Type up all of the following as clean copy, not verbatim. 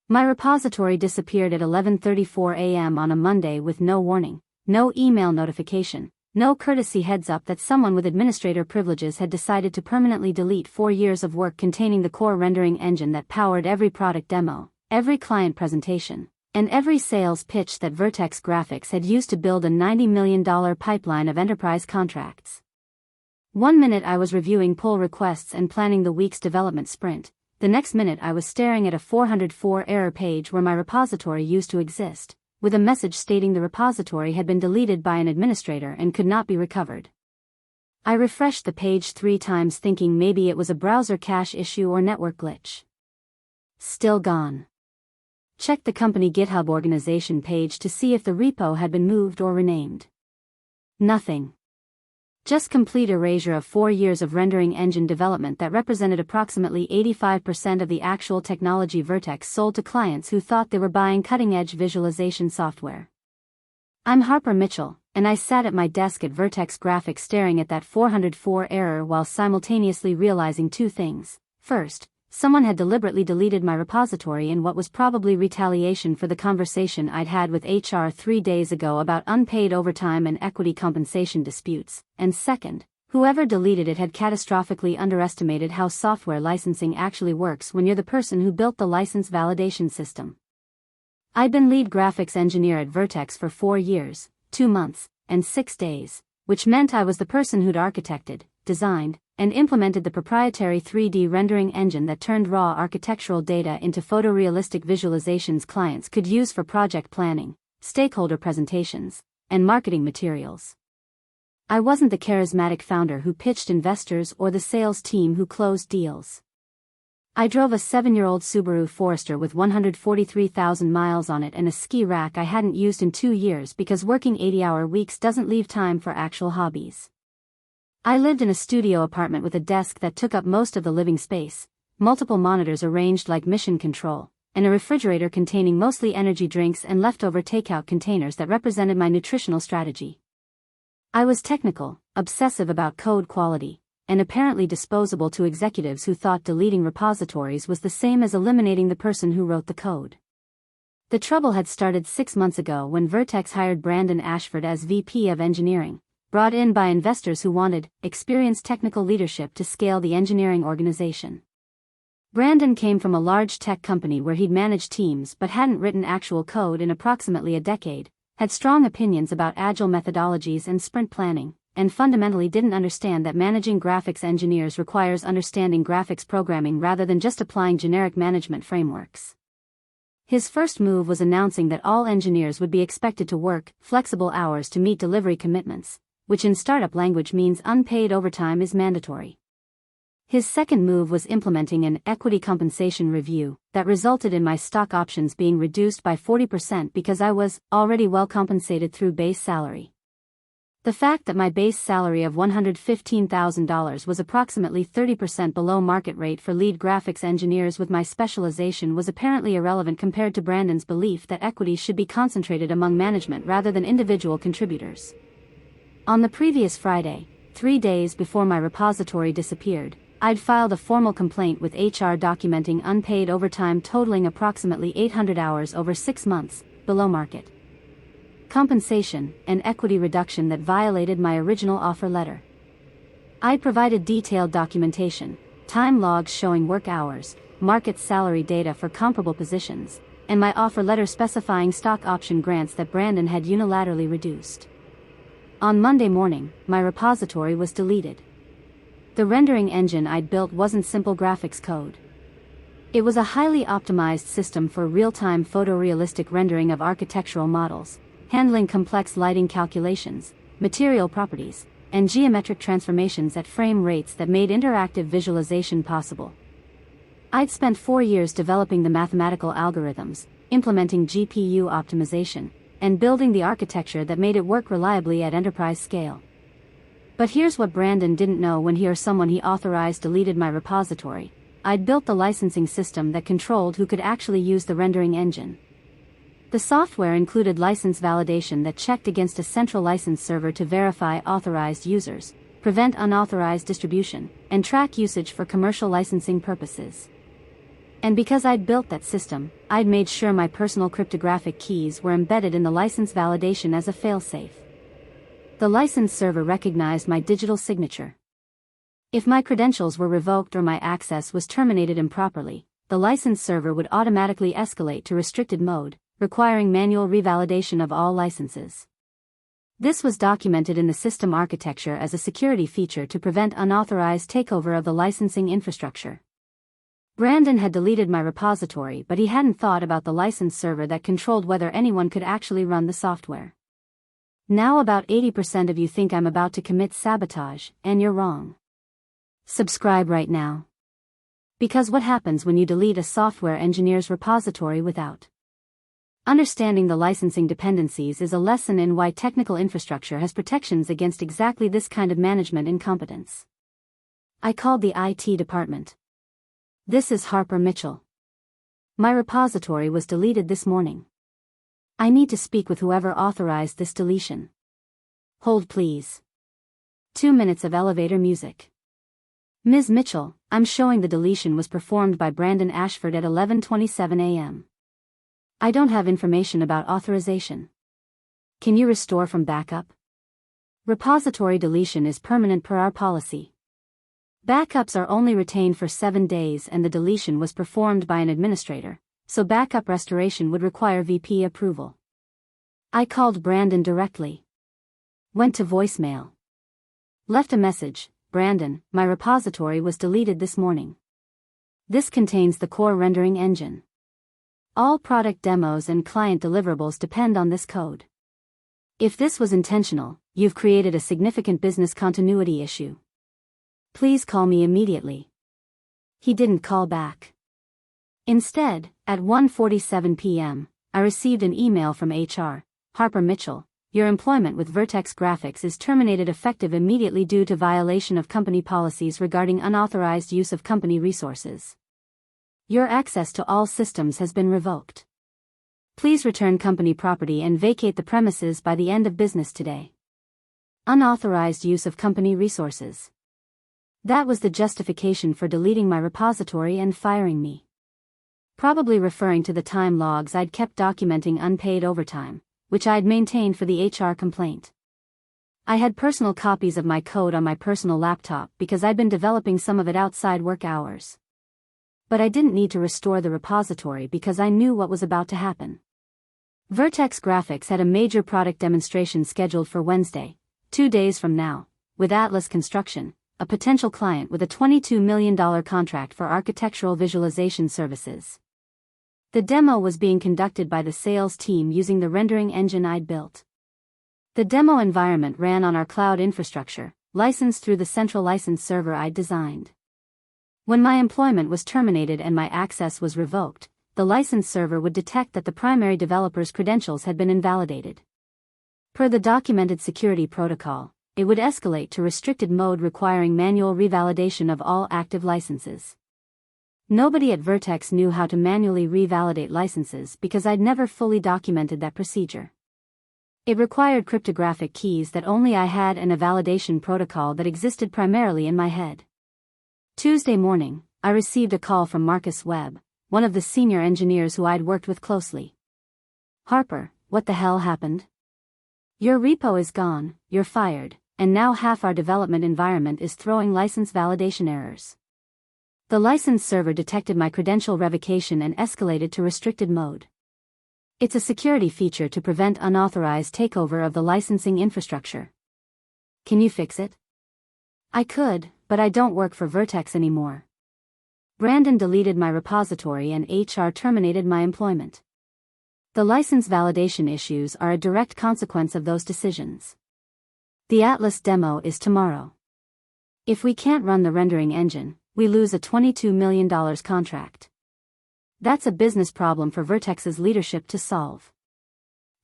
My repository disappeared at 11:34 a.m. on a Monday with no warning, no email notification, no courtesy heads-up that someone with administrator privileges had decided to permanently delete 4 years of work containing the core rendering engine that powered every product demo, every client presentation, and every sales pitch that Vertex Graphics had used to build a $90 million pipeline of enterprise contracts. 1 minute I was reviewing pull requests and planning the week's development sprint. The next minute I was staring at a 404 error page where my repository used to exist, with a message stating the repository had been deleted by an administrator and could not be recovered. I refreshed the page 3 times thinking maybe it was a browser cache issue or network glitch. Still gone. Checked the company GitHub organization page to see if the repo had been moved or renamed. Nothing. Just complete erasure of 4 years of rendering engine development that represented approximately 85% of the actual technology Vertex sold to clients who thought they were buying cutting-edge visualization software. I'm Harper Mitchell, and I sat at my desk at Vertex Graphics staring at that 404 error while simultaneously realizing 2 things. First, someone had deliberately deleted my repository in what was probably retaliation for the conversation I'd had with HR 3 days ago about unpaid overtime and equity compensation disputes, and second, whoever deleted it had catastrophically underestimated how software licensing actually works when you're the person who built the license validation system. I'd been lead graphics engineer at Vertex for 4 years, 2 months, and 6 days, which meant I was the person who'd architected, designed, and implemented the proprietary 3D rendering engine that turned raw architectural data into photorealistic visualizations clients could use for project planning, stakeholder presentations, and marketing materials. I wasn't the charismatic founder who pitched investors or the sales team who closed deals. I drove a 7-year-old Subaru Forester with 143,000 miles on it and a ski rack I hadn't used in 2 years because working 80-hour weeks doesn't leave time for actual hobbies. I lived in a studio apartment with a desk that took up most of the living space, multiple monitors arranged like mission control, and a refrigerator containing mostly energy drinks and leftover takeout containers that represented my nutritional strategy. I was technical, obsessive about code quality, and apparently disposable to executives who thought deleting repositories was the same as eliminating the person who wrote the code. The trouble had started 6 months ago when Vertex hired Brandon Ashford as VP of Engineering, brought in by investors who wanted experienced technical leadership to scale the engineering organization. Brandon came from a large tech company where he'd managed teams but hadn't written actual code in approximately a decade, had strong opinions about agile methodologies and sprint planning, and fundamentally didn't understand that managing graphics engineers requires understanding graphics programming rather than just applying generic management frameworks. His first move was announcing that all engineers would be expected to work flexible hours to meet delivery commitments, which in startup language means unpaid overtime is mandatory. His second move was implementing an equity compensation review that resulted in my stock options being reduced by 40% because I was already well compensated through base salary. The fact that my base salary of $115,000 was approximately 30% below market rate for lead graphics engineers with my specialization was apparently irrelevant compared to Brandon's belief that equity should be concentrated among management rather than individual contributors. On the previous Friday, 3 days before my repository disappeared, I'd filed a formal complaint with HR documenting unpaid overtime totaling approximately 800 hours over 6 months, below market compensation, and equity reduction that violated my original offer letter. I provided detailed documentation, time logs showing work hours, market salary data for comparable positions, and my offer letter specifying stock option grants that Brandon had unilaterally reduced. On Monday morning, my repository was deleted. The rendering engine I'd built wasn't simple graphics code. It was a highly optimized system for real-time photorealistic rendering of architectural models, handling complex lighting calculations, material properties, and geometric transformations at frame rates that made interactive visualization possible. I'd spent 4 years developing the mathematical algorithms, implementing GPU optimization, and building the architecture that made it work reliably at enterprise scale. But here's what Brandon didn't know when he or someone he authorized deleted my repository. I'd built the licensing system that controlled who could actually use the rendering engine. The software included license validation that checked against a central license server to verify authorized users, prevent unauthorized distribution, and track usage for commercial licensing purposes. And because I'd built that system, I'd made sure my personal cryptographic keys were embedded in the license validation as a failsafe. The license server recognized my digital signature. If my credentials were revoked or my access was terminated improperly, the license server would automatically escalate to restricted mode, requiring manual revalidation of all licenses. This was documented in the system architecture as a security feature to prevent unauthorized takeover of the licensing infrastructure. Brandon had deleted my repository, but he hadn't thought about the license server that controlled whether anyone could actually run the software. Now about 80% of you think I'm about to commit sabotage, and you're wrong. Subscribe right now. Because what happens when you delete a software engineer's repository without understanding the licensing dependencies is a lesson in why technical infrastructure has protections against exactly this kind of management incompetence. I called the IT department. This is Harper Mitchell. My repository was deleted this morning. I need to speak with whoever authorized this deletion. Hold please. 2 minutes of elevator music. Ms. Mitchell, I'm showing the deletion was performed by Brandon Ashford at 11:27 a.m. I don't have information about authorization. Can you restore from backup? Repository deletion is permanent per our policy. Backups are only retained for 7 days and the deletion was performed by an administrator, so backup restoration would require VP approval. I called Brandon directly. Went to voicemail. Left a message. Brandon, my repository was deleted this morning. This contains the core rendering engine. All product demos and client deliverables depend on this code. If this was intentional, you've created a significant business continuity issue. Please call me immediately. He didn't call back. Instead, at 1:47 p.m., I received an email from HR, Harper Mitchell. Your employment with Vertex Graphics is terminated effective immediately due to violation of company policies regarding unauthorized use of company resources. Your access to all systems has been revoked. Please return company property and vacate the premises by the end of business today. Unauthorized use of company resources. That was the justification for deleting my repository and firing me. Probably referring to the time logs I'd kept documenting unpaid overtime, which I'd maintained for the HR complaint. I had personal copies of my code on my personal laptop because I'd been developing some of it outside work hours. But I didn't need to restore the repository because I knew what was about to happen. Vertex Graphics had a major product demonstration scheduled for Wednesday, 2 days from now, with Atlas Construction, a potential client with a $22 million contract for architectural visualization services. The demo was being conducted by the sales team using the rendering engine I'd built. The demo environment ran on our cloud infrastructure, licensed through the central license server I'd designed. When my employment was terminated and my access was revoked, the license server would detect that the primary developer's credentials had been invalidated. Per the documented security protocol, it would escalate to restricted mode requiring manual revalidation of all active licenses. Nobody at Vertex knew how to manually revalidate licenses because I'd never fully documented that procedure. It required cryptographic keys that only I had and a validation protocol that existed primarily in my head. Tuesday morning, I received a call from Marcus Webb, one of the senior engineers who I'd worked with closely. Harper, what the hell happened? Your repo is gone, you're fired, and now half our development environment is throwing license validation errors. The license server detected my credential revocation and escalated to restricted mode. It's a security feature to prevent unauthorized takeover of the licensing infrastructure. Can you fix it? I could, but I don't work for Vertex anymore. Brandon deleted my repository and HR terminated my employment. The license validation issues are a direct consequence of those decisions. The Atlas demo is tomorrow. If we can't run the rendering engine, we lose a $22 million contract. That's a business problem for Vertex's leadership to solve.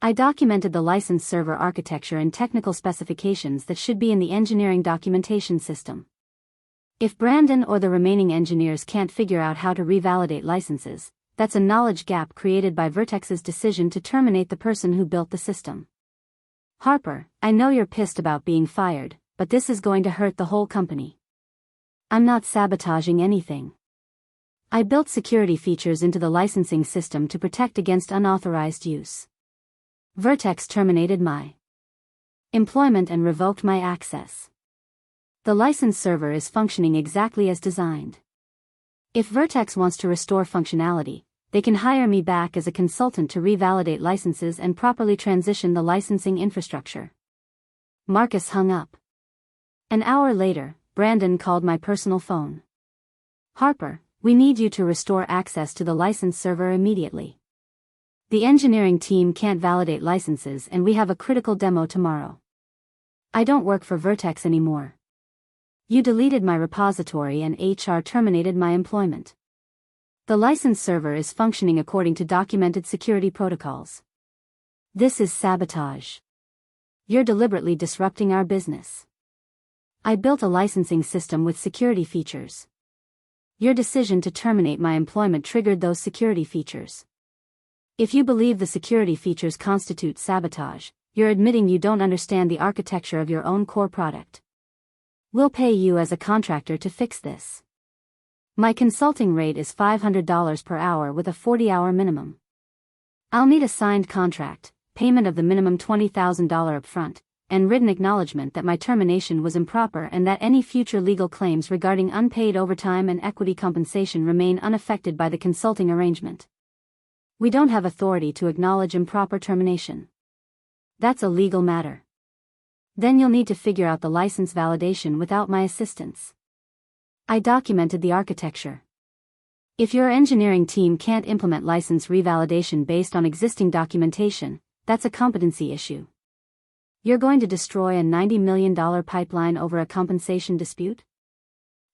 I documented the license server architecture and technical specifications that should be in the engineering documentation system. If Brandon or the remaining engineers can't figure out how to revalidate licenses, that's a knowledge gap created by Vertex's decision to terminate the person who built the system. Harper, I know you're pissed about being fired, but this is going to hurt the whole company. I'm not sabotaging anything. I built security features into the licensing system to protect against unauthorized use. Vertex terminated my employment and revoked my access. The license server is functioning exactly as designed. If Vertex wants to restore functionality, they can hire me back as a consultant to revalidate licenses and properly transition the licensing infrastructure. Marcus hung up. An hour later, Brandon called my personal phone. Harper, we need you to restore access to the license server immediately. The engineering team can't validate licenses and we have a critical demo tomorrow. I don't work for Vertex anymore. You deleted my repository and HR terminated my employment. The license server is functioning according to documented security protocols. This is sabotage. You're deliberately disrupting our business. I built a licensing system with security features. Your decision to terminate my employment triggered those security features. If you believe the security features constitute sabotage, you're admitting you don't understand the architecture of your own core product. We'll pay you as a contractor to fix this. My consulting rate is $500 per hour with a 40-hour minimum. I'll need a signed contract, payment of the minimum $20,000 upfront, and written acknowledgement that my termination was improper and that any future legal claims regarding unpaid overtime and equity compensation remain unaffected by the consulting arrangement. We don't have authority to acknowledge improper termination. That's a legal matter. Then you'll need to figure out the license validation without my assistance. I documented the architecture. If your engineering team can't implement license revalidation based on existing documentation, that's a competency issue. You're going to destroy a $90 million pipeline over a compensation dispute?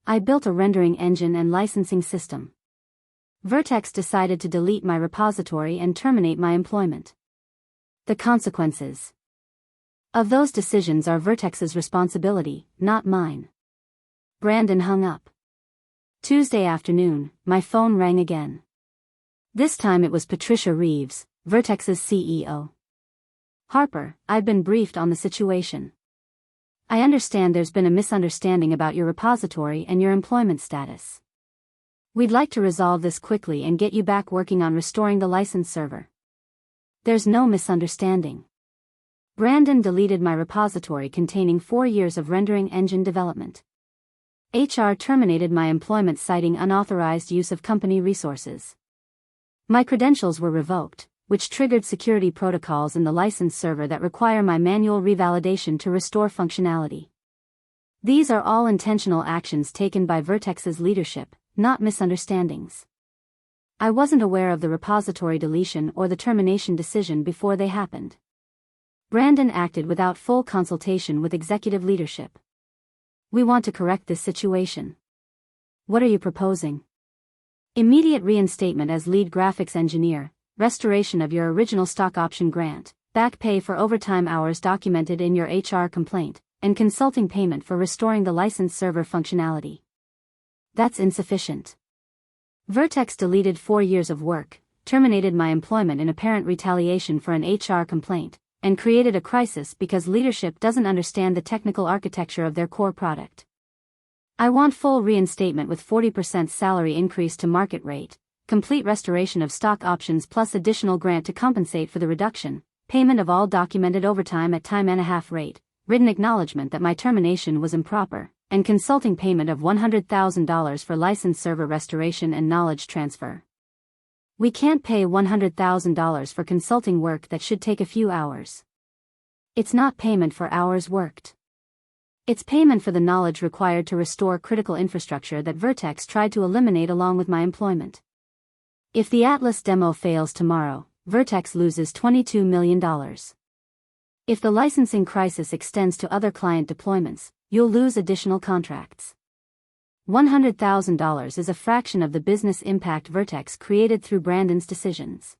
I built a rendering engine and licensing system. Vertex decided to delete my repository and terminate my employment. The consequences of those decisions are Vertex's responsibility, not mine. Brandon hung up. Tuesday afternoon, my phone rang again. This time it was Patricia Reeves, Vertex's CEO. Harper, I've been briefed on the situation. I understand there's been a misunderstanding about your repository and your employment status. We'd like to resolve this quickly and get you back working on restoring the license server. There's no misunderstanding. Brandon deleted my repository containing 4 years of rendering engine development. HR terminated my employment citing unauthorized use of company resources. My credentials were revoked, which triggered security protocols in the license server that require my manual revalidation to restore functionality. These are all intentional actions taken by Vertex's leadership, not misunderstandings. I wasn't aware of the repository deletion or the termination decision before they happened. Brandon acted without full consultation with executive leadership. We want to correct this situation. What are you proposing? Immediate reinstatement as lead graphics engineer, restoration of your original stock option grant, back pay for overtime hours documented in your HR complaint, and consulting payment for restoring the license server functionality. That's insufficient. Vertex deleted 4 years of work, terminated my employment in apparent retaliation for an HR complaint, and created a crisis because leadership doesn't understand the technical architecture of their core product. I want full reinstatement with 40% salary increase to market rate, complete restoration of stock options plus additional grant to compensate for the reduction, payment of all documented overtime at time and a half rate, written acknowledgement that my termination was improper, and consulting payment of $100,000 for license server restoration and knowledge transfer. We can't pay $100,000 for consulting work that should take a few hours. It's not payment for hours worked. It's payment for the knowledge required to restore critical infrastructure that Vertex tried to eliminate along with my employment. If the Atlas demo fails tomorrow, Vertex loses $22 million. If the licensing crisis extends to other client deployments, you'll lose additional contracts. $100,000 is a fraction of the business impact Vertex created through Brandon's decisions.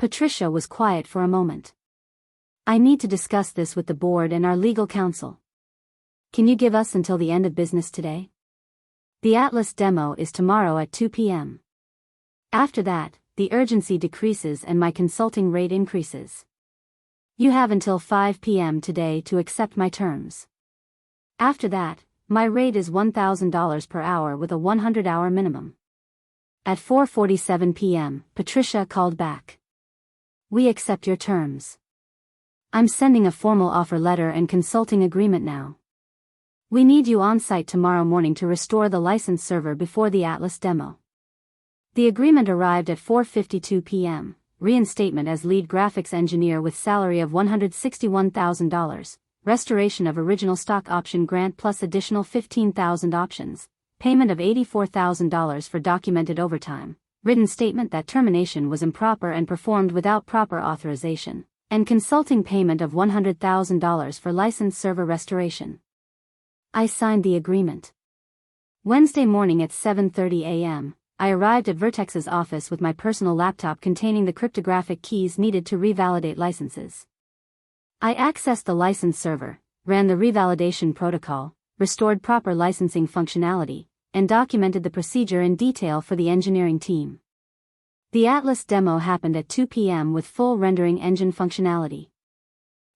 Patricia was quiet for a moment. I need to discuss this with the board and our legal counsel. Can you give us until the end of business today? The Atlas demo is tomorrow at 2 p.m. After that, the urgency decreases and my consulting rate increases. You have until 5 p.m. today to accept my terms. After that, my rate is $1,000 per hour with a 100-hour minimum. At 4:47 p.m., Patricia called back. We accept your terms. I'm sending a formal offer letter and consulting agreement now. We need you on site tomorrow morning to restore the license server before the Atlas demo. The agreement arrived at 4:52 p.m. Reinstatement as lead graphics engineer with salary of $161,000, restoration of original stock option grant plus additional 15,000 options, payment of $84,000 for documented overtime, written statement that termination was improper and performed without proper authorization, and consulting payment of $100,000 for license server restoration. I signed the agreement. Wednesday morning at 7:30 a.m., I arrived at Vertex's office with my personal laptop containing the cryptographic keys needed to revalidate licenses. I accessed the license server, ran the revalidation protocol, restored proper licensing functionality, and documented the procedure in detail for the engineering team. The Atlas demo happened at 2 p.m. with full rendering engine functionality.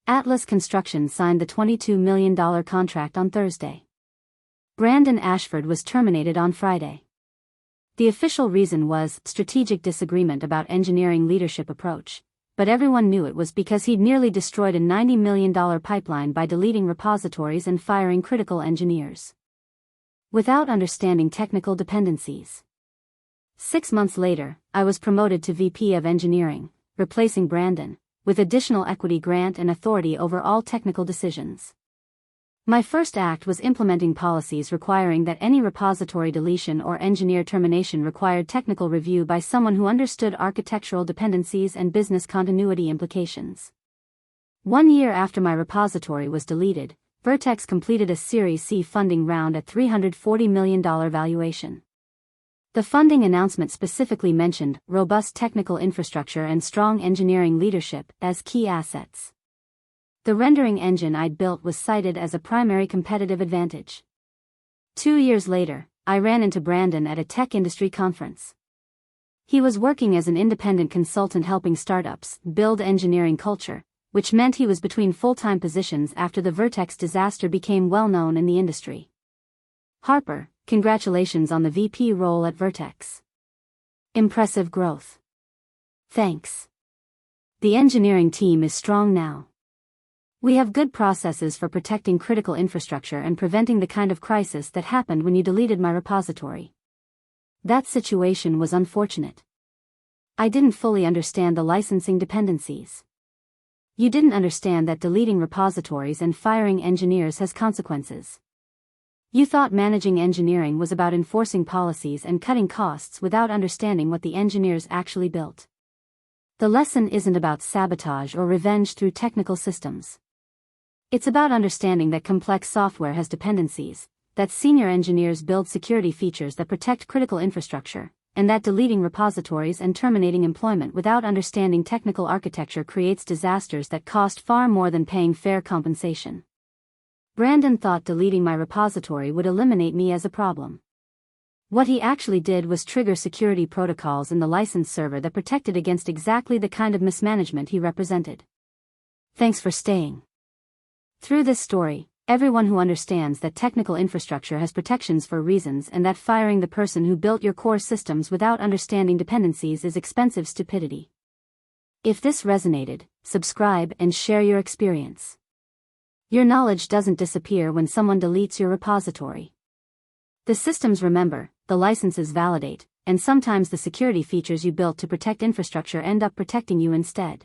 Atlas Construction signed the $22 million contract on Thursday. Brandon Ashford was terminated on Friday. The official reason was strategic disagreement about engineering leadership approach, but everyone knew it was because he'd nearly destroyed a $90 million pipeline by deleting repositories and firing critical engineers without understanding technical dependencies. 6 months later, I was promoted to VP of Engineering, replacing Brandon, with additional equity grant and authority over all technical decisions. My first act was implementing policies requiring that any repository deletion or engineer termination required technical review by someone who understood architectural dependencies and business continuity implications. 1 year after my repository was deleted, Vertex completed a Series C funding round at $340 million valuation. The funding announcement specifically mentioned robust technical infrastructure and strong engineering leadership as key assets. The rendering engine I'd built was cited as a primary competitive advantage. 2 years later, I ran into Brandon at a tech industry conference. He was working as an independent consultant helping startups build engineering culture, which meant he was between full-time positions after the Vertex disaster became well-known in the industry. Harper, congratulations on the VP role at Vertex. Impressive growth. Thanks. The engineering team is strong now. We have good processes for protecting critical infrastructure and preventing the kind of crisis that happened when you deleted my repository. That situation was unfortunate. I didn't fully understand the licensing dependencies. You didn't understand that deleting repositories and firing engineers has consequences. You thought managing engineering was about enforcing policies and cutting costs without understanding what the engineers actually built. The lesson isn't about sabotage or revenge through technical systems. It's about understanding that complex software has dependencies, that senior engineers build security features that protect critical infrastructure, and that deleting repositories and terminating employment without understanding technical architecture creates disasters that cost far more than paying fair compensation. Brandon thought deleting my repository would eliminate me as a problem. What he actually did was trigger security protocols in the license server that protected against exactly the kind of mismanagement he represented. Thanks for staying. Through this story, everyone who understands that technical infrastructure has protections for reasons and that firing the person who built your core systems without understanding dependencies is expensive stupidity. If this resonated, subscribe and share your experience. Your knowledge doesn't disappear when someone deletes your repository. The systems remember, the licenses validate, and sometimes the security features you built to protect infrastructure end up protecting you instead.